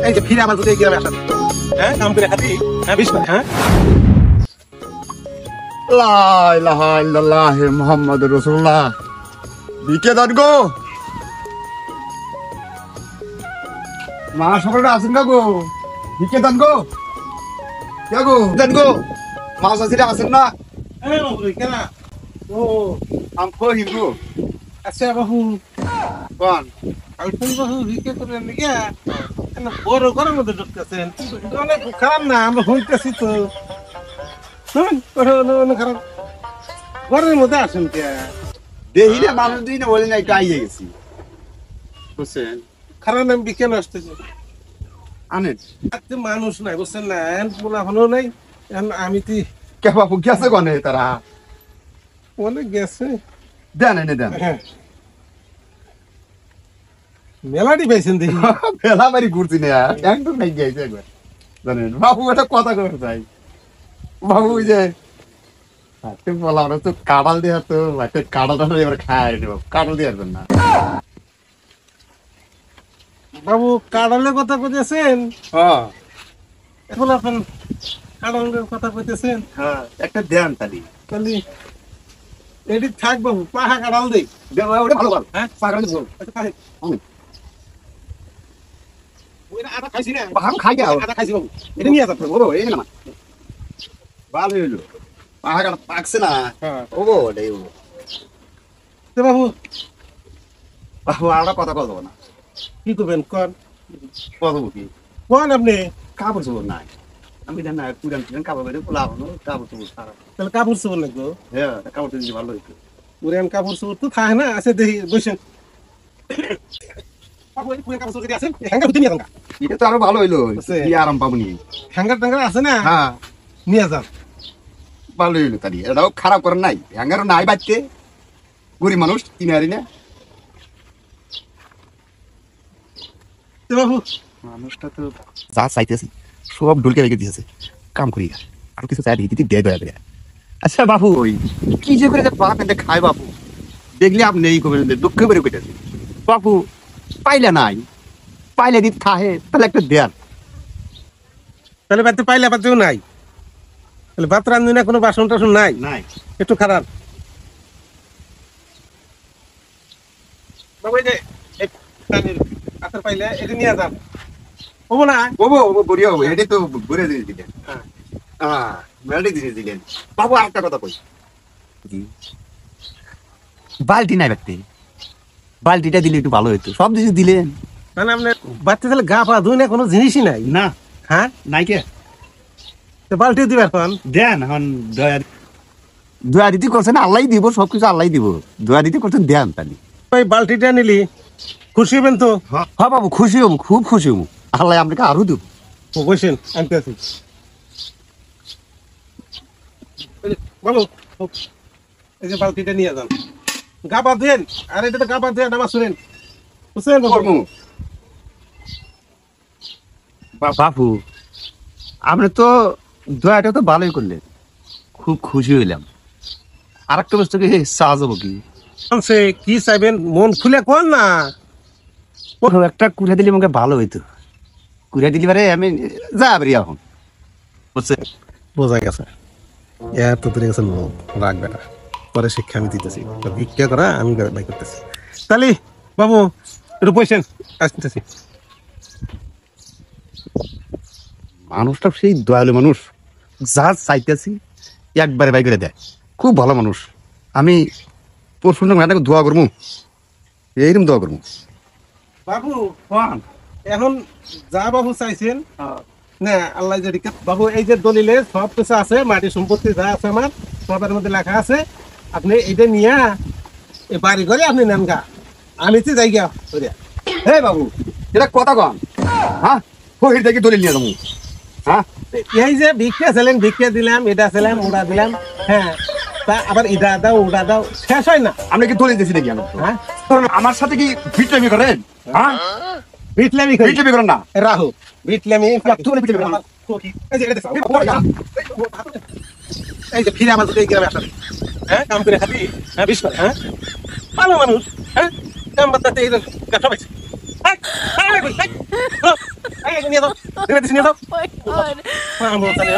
এই যে ফিরে আমার এই গ্রামে আসা, হ্যাঁ কাম করে খাতি, হ্যাঁ বিশ হ্যাঁ লা ইলাহা ইল্লাল্লাহ মুহাম্মাদুর রাসূলুল্লাহ। বিকে দান গো, মা সকলটা আছেন না গো? বিকে দান গো, কে গো দান গো, মা সাসিরা আছেন না? হ্যাঁ বাবু কেন ও আম কো হিগো আচ্ছা বাবু কোন আলফাই বাবু ভিকে করেন নাকি কেন বড় ঘরের মধ্যে ঢুকতেছেন? অনেক খারাপ না, আমরা হইতেছি তো অনেক খারাপ ঘরের মধ্যে আসেন কে? দেহিলে মানুষ দিন বলে না, একটু আইয়ে গেছি বুঝছেন। খারাপ নাম বিকেল আসতেছে, আনেন আজকে মানুষ নাই বুঝছেন না, বলা হলো নাই। এখন আমি তো কে বাবু গেছে গনে তারা? অনেক গেছে, দেন এনে দেন। হ্যাঁ মেলাটি পাইছেন দেখি। বেলা বাড়ি ঘুরছি না, একদম নাই গেছে একবার জানেন বাবু। একটা কথা করতে চাই বাবু, ওই যে বলা আমরা তো কাঁড়াল দেওয়া, তো একটা কাঁড়াল এবার খায় নেব, কাঁড়াল দেওয়ার জন্য। বাবু কাঁড়ালের কথা কইতেছেন? হ্যাঁ এখন আপনি কাঁড়ালের কথা কইতেছেন? হ্যাঁ, একটা দেন তালি। তাহলে এটি থাক বাবু, পাহা কাঁড়াল দেই। ওটা ভালো ভালো, হ্যাঁ পাগল বল। ওইটা আটা খাইছি না, আমি খাই যাও, আটা খাইছি বাবু, এটা নিয়ে যাচ্ছে। ও এই না ভালো হইলো, পাহাড় পাকছে না। হ্যাঁ ও গো এই ও তো বাবু বাবু আর কথা কত না, কি করবেন কর, কত কি কোন আপনি? কাপড় চোপড় নাই, আমি জানি না পুরান পুরান কাপড় বেড়ে পোলা হলো, কাপড় চোপড় সারা। তাহলে কাপড় চোপড় লাগবো। হ্যাঁ কাপড় চোপড় ভালো হইতো। পুরান কাপড় চোপড় তো থাকে না, আছে দেখি বসেন। বাবু এই পুরান কাপড় চোপড় যদি আছে হ্যাঙ্গার ভিতরে নিয়ে যান, এটা তো আরো ভালো হইলো, আছে। কি আরাম পাবনি। হ্যাঙ্গার ট্যাঙ্গার আছে না, হ্যাঁ নিয়ে যান। ভালো হইলো তালি, এটাও খারাপ করেন নাই, হ্যাঙ্গারও নাই বাচ্চে, গরিব মানুষ কিনে হারি না। তো বাবু মানুষটা তো যা চাইতেছি সব ঢুলকে রেখে দিয়েছে, কাম করি আর কিছু চাই দিদি দে দয়া করে। আচ্ছা বাবু, ওই কি যে করে বাপ এতে খায় বাবু, দেখলে আপনি এই করবেন দুঃখ করে কেটেছে বাবু। পাইলে নাই, পাইলে দিদি থাহে তাহলে একটা দেয়ার। তাহলে বাড়িতে পাইলে বাড়িতেও নাই, তাহলে ভাত রান্ধি না, কোনো বাসন টাসন নাই, নাই একটু খারাপ। বাবু এই যে এই পানির আচার পাইলে এটা নিয়ে যান, হবো না? বাবু বড়িয়া বাবু, এটাই তো ঘুরে জিনিস দিলেন। হ্যাঁ হ্যাঁ মেলাটি জিনিস দিলেন বাবু। আর একটা কথা কই, বালতি নাই ব্যক্তি, বালতিটা দিলে একটু ভালো হইতো, সব কিছু দিলেন মানে আপনি বাচ্চা তাহলে গা পা ধুই না, কোনো জিনিসই নাই না। হ্যাঁ, নাই কে তো বালতি দিবে এখন। দেন এখন দয়া, দয়া দিতে করছেন আল্লাহ দিব, সবকিছু আল্লাহ দিব, দয়া দিতে করছেন দেন তাহলে। ওই বালতিটা নিলি খুশি হবেন তো? হ্যাঁ বাবু খুশি হবো, খুব খুশি হবো, আল্লাহ আপনাকে আরো দেব। ও বসেন, আনতে আছি বাবু। এই যে বালতিটা নিয়ে যান, গা পা ধুয়েন, আর এটা তো গা পা ধুয়ে নামাজ শুনেন, বুঝছেন বাবু? বাবু আপনি তো দয়াটা তো ভালোই করলেন, খুব খুশি হইলাম। আর একটা বস্তু কি সাহায্য হবো কি? সে কি চাইবেন মন খুলে কোন না। একটা কুড়া দিলে আমাকে ভালো হইতো, কুড়া দিলে পারে আমি যা পারি এখন, বুঝছেন। বোঝা গেছে, এত দূরে গেছেন রাগ বেটা, পরে শিক্ষা আমি দিতেছি, ভিক্ষা করা আমি বাই করতেছি। তাহলে বাবু একটু বসেন, আসতেছি। মানুষটা সেই দয়ালু মানুষ, যা চাইতেছি একবারে বাই করে দেয়, খুব ভালো মানুষ। আমি পরশু ম্যাডামকে দোয়া করবো, এইরকম দোয়া করবো। বাবু এখন যা বাবু চাইছেন না, আল্লাহ যদি বাবু এই যে দলিলে সব কিছু আছে, মাটি সম্পত্তি যা আছে আমার সবের মধ্যে লেখা আছে, আপনি এটা নিয়ে এই বাড়ি করে আপনি নেন গা, আমি তো যাই গা। হে বাবু এটা কথা কন, হ্যাঁ ফকির থেকে দলিল নিয়ে যাবো। হ্যাঁ এই যে ভিক্ষা ছিলেন, ভিক্ষা দিলাম, এটা ছিলাম, ওটা দিলাম, হ্যাঁ তা আবার এটা দাও ওটা দাও, শেষ হয় না। আপনি কি দলিল দিয়েছি নাকি? হ্যাঁ আমার সাথে কি ভিটলামি করেন? হ্যাঁ ভিটলামি ভিটলামি করেন না, রাহু ভিটলামি। এই যে ফিরে আমার এই গ্রামে আসা, হ্যাঁ কাম করে খাবি, হ্যাঁ বিশ করে, হ্যাঁ ভালো মানুষ, হ্যাঁ কাম বাদ এই কাটা পাইছে। নিয়ে যাও নিয়ে যাও my god. বাবু তাহলে